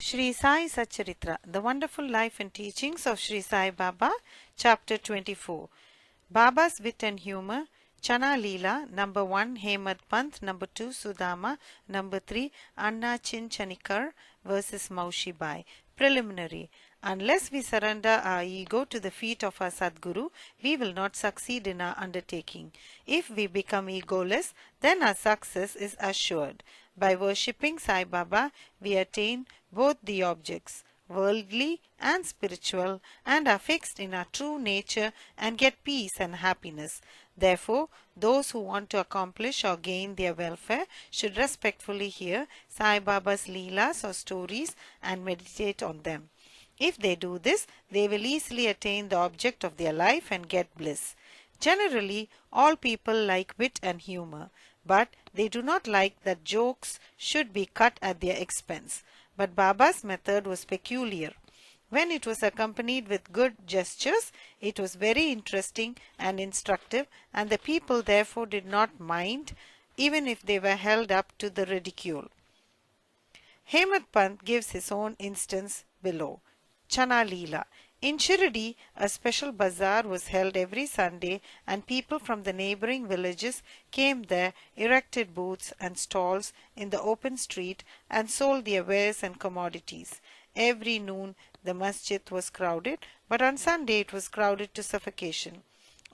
Sri Sai Satcharitra, The Wonderful Life and Teachings of Sri Sai Baba, Chapter 24. Baba's Wit and Humor, Chana Leela, Number 1, Hemad Pant, Number 2, Sudama, Number 3, Anna Chinchanikar versus Maushi Bai. Preliminary. Unless we surrender our ego to the feet of our Sadguru, we will not succeed in our undertaking. If we become egoless, then our success is assured. By worshipping Sai Baba, we attain both the objects, worldly and spiritual, and are fixed in our true nature and get peace and happiness. Therefore, those who want to accomplish or gain their welfare should respectfully hear Sai Baba's Leelas or stories and meditate on them. If they do this, they will easily attain the object of their life and get bliss. Generally, all people like wit and humor, but they do not like that jokes should be cut at their expense. But Baba's method was peculiar. When it was accompanied with good gestures, it was very interesting and instructive, and the people therefore did not mind, even if they were held up to the ridicule. Hemad Pant gives his own instance below. Chana Leela. In Shirdi, a special bazaar was held every Sunday, and people from the neighboring villages came there, erected booths and stalls in the open street, and sold their wares and commodities. Every noon the masjid was crowded, but on Sunday it was crowded to suffocation.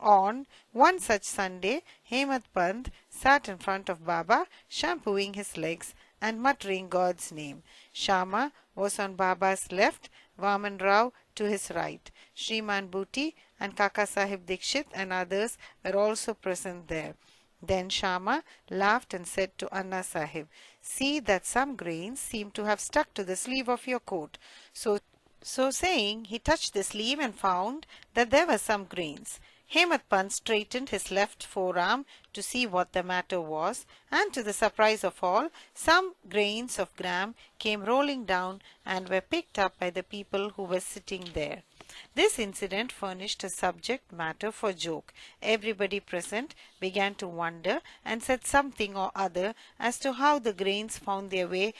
On one such Sunday, Hemad Pant sat in front of Baba, shampooing his legs and muttering God's name. Shama was on Baba's left, Vaman Rao to his right. Shriman Bhuti and Kaka Sahib Dikshit and others were also present there. Then Shama laughed and said to Anna Sahib, "See that some grains seem to have stuck to the sleeve of your coat." So saying, he touched the sleeve and found that there were some grains. Hemad Pant straightened his left forearm to see what the matter was, and to the surprise of all, some grains of gram came rolling down and were picked up by the people who were sitting there. This incident furnished a subject matter for joke. Everybody present began to wonder and said something or other as to how the grains found their way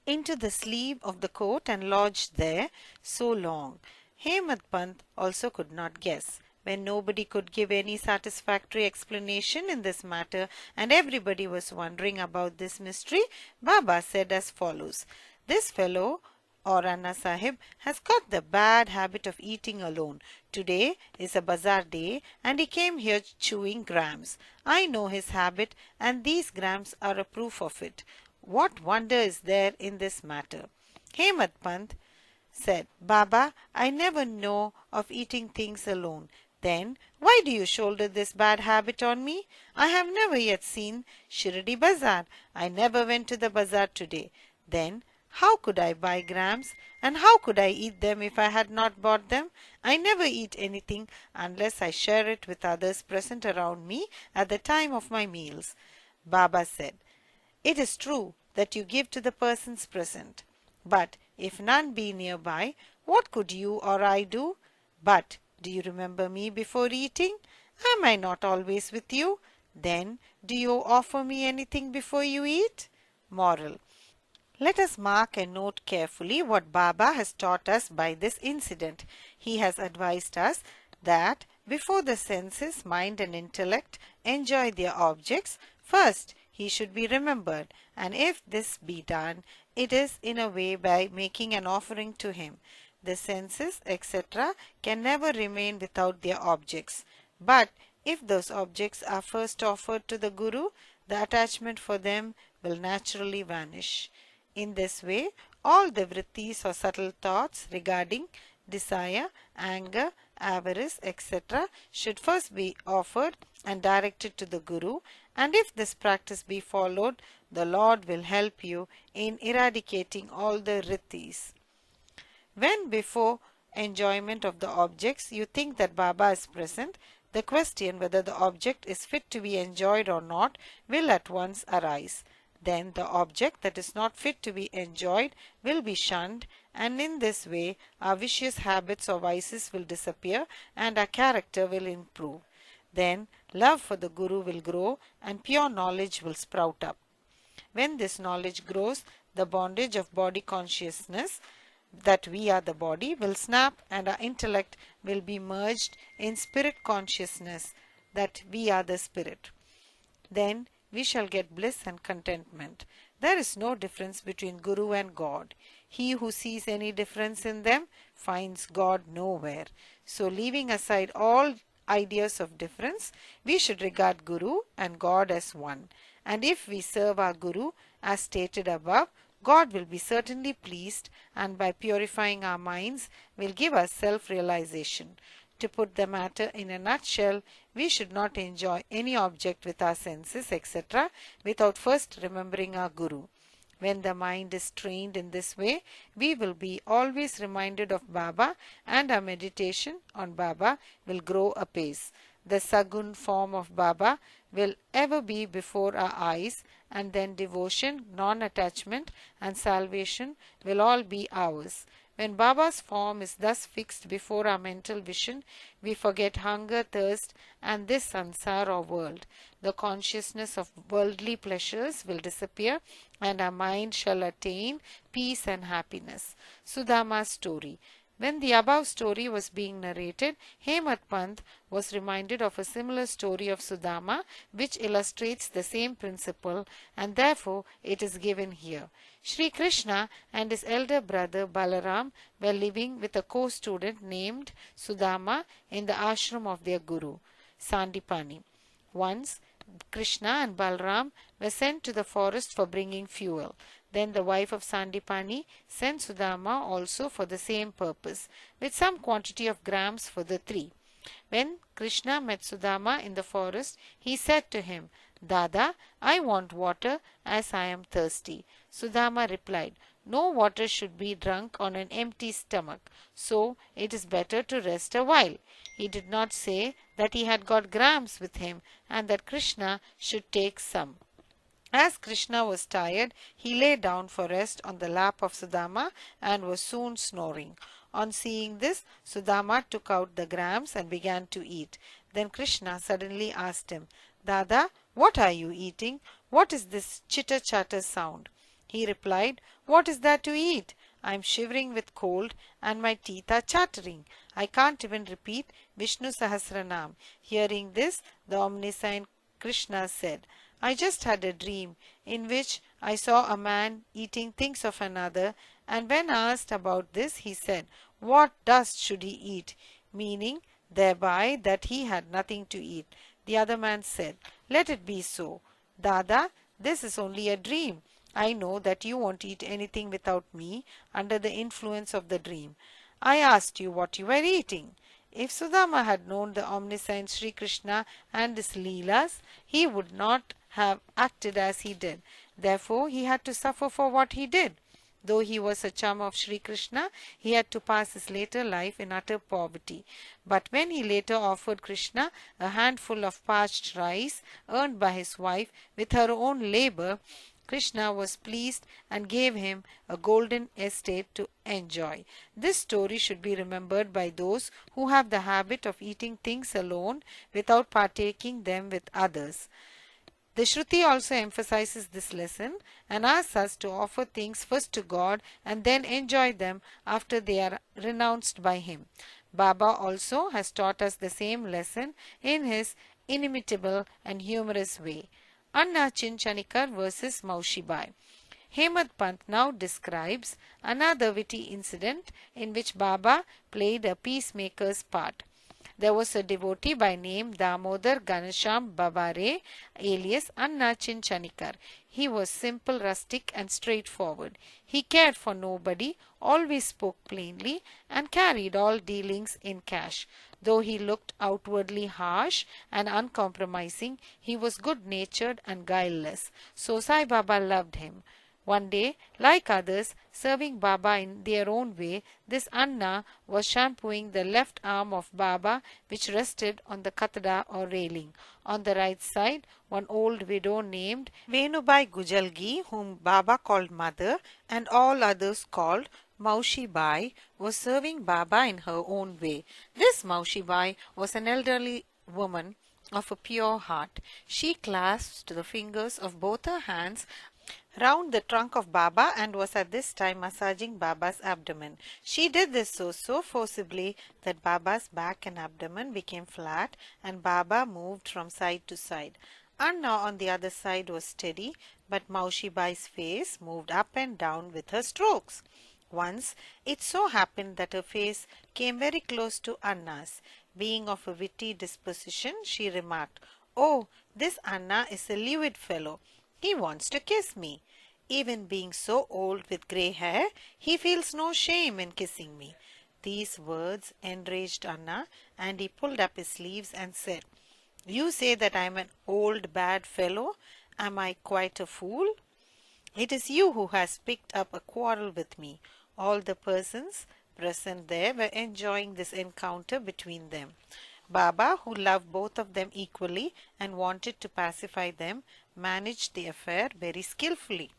into the sleeve of the coat and lodged there so long. Hemad Pant also could not guess. When nobody could give any satisfactory explanation in this matter, and everybody was wondering about this mystery, Baba said as follows: "This fellow, or Anna Sahib, has got the bad habit of eating alone. Today is a bazaar day, and he came here chewing grams. I know his habit, and these grams are a proof of it. What wonder is there in this matter?" Hemad Pant said, "Baba, I never know of eating things alone. Then why do you shoulder this bad habit on me? I have never yet seen Shirdi Bazaar. I never went to the bazaar today. Then how could I buy grams? And how could I eat them if I had not bought them? I never eat anything unless I share it with others present around me at the time of my meals." Baba said, "It is true that you give to the persons present. But if none be nearby, what could you or I do? But do you remember me before eating? Am I not always with you? Then do you offer me anything before you eat?" Moral. Let us mark and note carefully what Baba has taught us by this incident. He has advised us that before the senses, mind and intellect enjoy their objects, first he should be remembered, and if this be done, it is in a way by making an offering to him. The senses, etc., can never remain without their objects. But if those objects are first offered to the Guru, the attachment for them will naturally vanish. In this way, all the vrittis or subtle thoughts regarding desire, anger, avarice, etc., should first be offered and directed to the Guru, and if this practice be followed, the Lord will help you in eradicating all the vrittis. When before enjoyment of the objects you think that Baba is present, the question whether the object is fit to be enjoyed or not will at once arise. Then the object that is not fit to be enjoyed will be shunned, and in this way our vicious habits or vices will disappear and our character will improve. Then love for the Guru will grow and pure knowledge will sprout up. When this knowledge grows, the bondage of body consciousness, that we are the body, will snap and our intellect will be merged in spirit consciousness, that we are the spirit. Then we shall get bliss and contentment. There is no difference between Guru and God. He who sees any difference in them finds God nowhere. So, leaving aside all ideas of difference, we should regard Guru and God as one. And if we serve our Guru as stated above, God will be certainly pleased, and by purifying our minds will give us self-realization. To put the matter in a nutshell, we should not enjoy any object with our senses, etc., without first remembering our Guru. When the mind is trained in this way, we will be always reminded of Baba, and our meditation on Baba will grow apace. The Sagun form of Baba will ever be before our eyes, and then devotion, non-attachment and salvation will all be ours. When Baba's form is thus fixed before our mental vision, we forget hunger, thirst, and this sansar or world. The consciousness of worldly pleasures will disappear, and our mind shall attain peace and happiness. Sudama's story. When the above story was being narrated, Hemad Pant was reminded of a similar story of Sudama, which illustrates the same principle, and therefore it is given here. Sri Krishna and his elder brother Balaram were living with a co-student named Sudama in the ashram of their guru, Sandipani. Once, Krishna and Balaram were sent to the forest for bringing fuel. Then the wife of Sandipani sent Sudama also for the same purpose, with some quantity of grams for the three. When Krishna met Sudama in the forest, he said to him, "Dada, I want water as I am thirsty." Sudama replied, "No water should be drunk on an empty stomach, so it is better to rest a while." He did not say that he had got grams with him and that Krishna should take some. As Krishna was tired, he lay down for rest on the lap of Sudama and was soon snoring. On seeing this, Sudama took out the grams and began to eat. Then Krishna suddenly asked him, "Dada, what are you eating? What is this chitter-chatter sound?" He replied, "What is there to eat? I am shivering with cold and my teeth are chattering. I can't even repeat Vishnu Sahasranam." Hearing this, the omniscient Krishna said, "I just had a dream in which I saw a man eating things of another, and when asked about this, he said, 'What dust should he eat?' meaning thereby that he had nothing to eat." The other man said, "Let it be so. Dada, this is only a dream. I know that you won't eat anything without me under the influence of the dream. I asked you what you were eating." If Sudama had known the omniscient Sri Krishna and his Leelas, he would not have acted as he did. Therefore, he had to suffer for what he did. Though he was a chum of Sri Krishna, he had to pass his later life in utter poverty. But when he later offered Krishna a handful of parched rice earned by his wife with her own labor, Krishna was pleased and gave him a golden estate to enjoy. This story should be remembered by those who have the habit of eating things alone without partaking them with others. The Shruti also emphasizes this lesson and asks us to offer things first to God and then enjoy them after they are renounced by Him. Baba also has taught us the same lesson in his inimitable and humorous way. Anna Chinchanikar versus Maushibai. Hemad Pant now describes another witty incident in which Baba played a peacemaker's part. There was a devotee by name Damodar Ganesham Babare, alias Anna Chinchanikar. He was simple, rustic and straightforward. He cared for nobody, always spoke plainly and carried all dealings in cash. Though he looked outwardly harsh and uncompromising, he was good-natured and guileless. So Sai Baba loved him. One day, like others, serving Baba in their own way, this Anna was shampooing the left arm of Baba, which rested on the katada or railing. On the right side, one old widow named Venubai Gujalgi, whom Baba called mother and all others called Maushibai, was serving Baba in her own way. This Maushibai was an elderly woman of a pure heart. She clasped the fingers of both her hands round the trunk of Baba and was at this time massaging Baba's abdomen. She did this so forcibly that Baba's back and abdomen became flat and Baba moved from side to side. Anna on the other side was steady, but Maushi Bai's face moved up and down with her strokes. Once it so happened that her face came very close to Anna's. Being of a witty disposition, she remarked, "Oh, this Anna is a livid fellow. He wants to kiss me. Even being so old with grey hair, he feels no shame in kissing me." These words enraged Anna, and he pulled up his sleeves and said, "You say that I am an old bad fellow. Am I quite a fool? It is you who has picked up a quarrel with me." All the persons present there were enjoying this encounter between them. Baba, who loved both of them equally and wanted to pacify them, managed the affair very skillfully.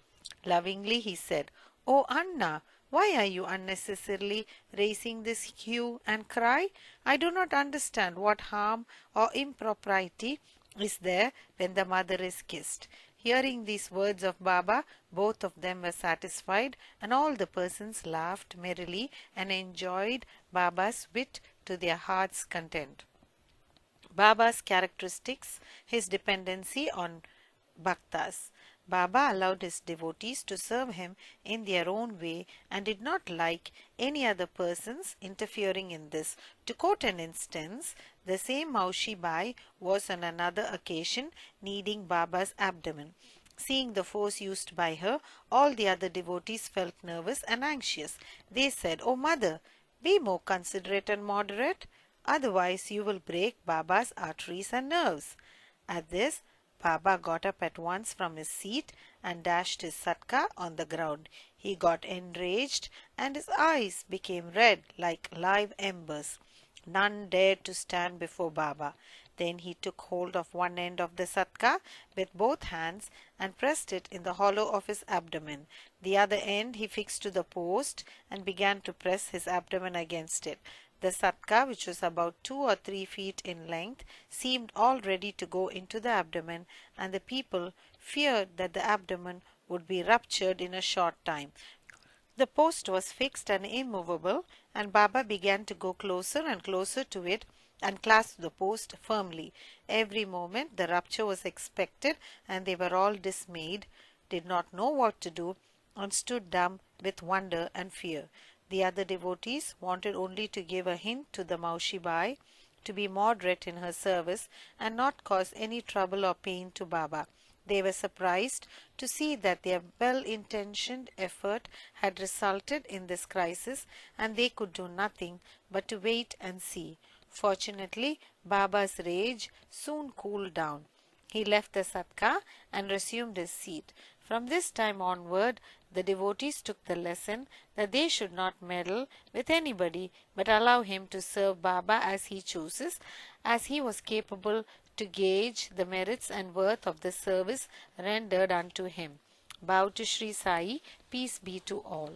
Lovingly he said, "Oh Anna, why are you unnecessarily raising this hue and cry? I do not understand what harm or impropriety is there when the mother is kissed." Hearing these words of Baba, both of them were satisfied, and all the persons laughed merrily and enjoyed Baba's wit to their hearts' content. Baba's characteristics, his dependency on bhaktas. Baba allowed his devotees to serve him in their own way and did not like any other persons interfering in this. To quote an instance, the same Maushi Bai was on another occasion kneading Baba's abdomen. Seeing the force used by her, all the other devotees felt nervous and anxious. They said, "Oh mother, be more considerate and moderate. Otherwise you will break Baba's arteries and nerves." At this, Baba got up at once from his seat and dashed his satka on the ground. He got enraged and his eyes became red like live embers. None dared to stand before Baba. Then he took hold of one end of the satka with both hands and pressed it in the hollow of his abdomen. The other end he fixed to the post and began to press his abdomen against it. The satka, which was about 2 or 3 feet in length, seemed all ready to go into the abdomen, and the people feared that the abdomen would be ruptured in a short time. The post was fixed and immovable, and Baba began to go closer and closer to it and clasped the post firmly. Every moment the rupture was expected, and they were all dismayed, did not know what to do, and stood dumb with wonder and fear. The other devotees wanted only to give a hint to the Maushi Bai to be moderate in her service and not cause any trouble or pain to Baba. They were surprised to see that their well-intentioned effort had resulted in this crisis, and they could do nothing but to wait and see. Fortunately, Baba's rage soon cooled down. He left the satka and resumed his seat. From this time onward, the devotees took the lesson that they should not meddle with anybody, but allow him to serve Baba as he chooses, as he was capable to gauge the merits and worth of the service rendered unto him. Bow to Sri Sai, peace be to all.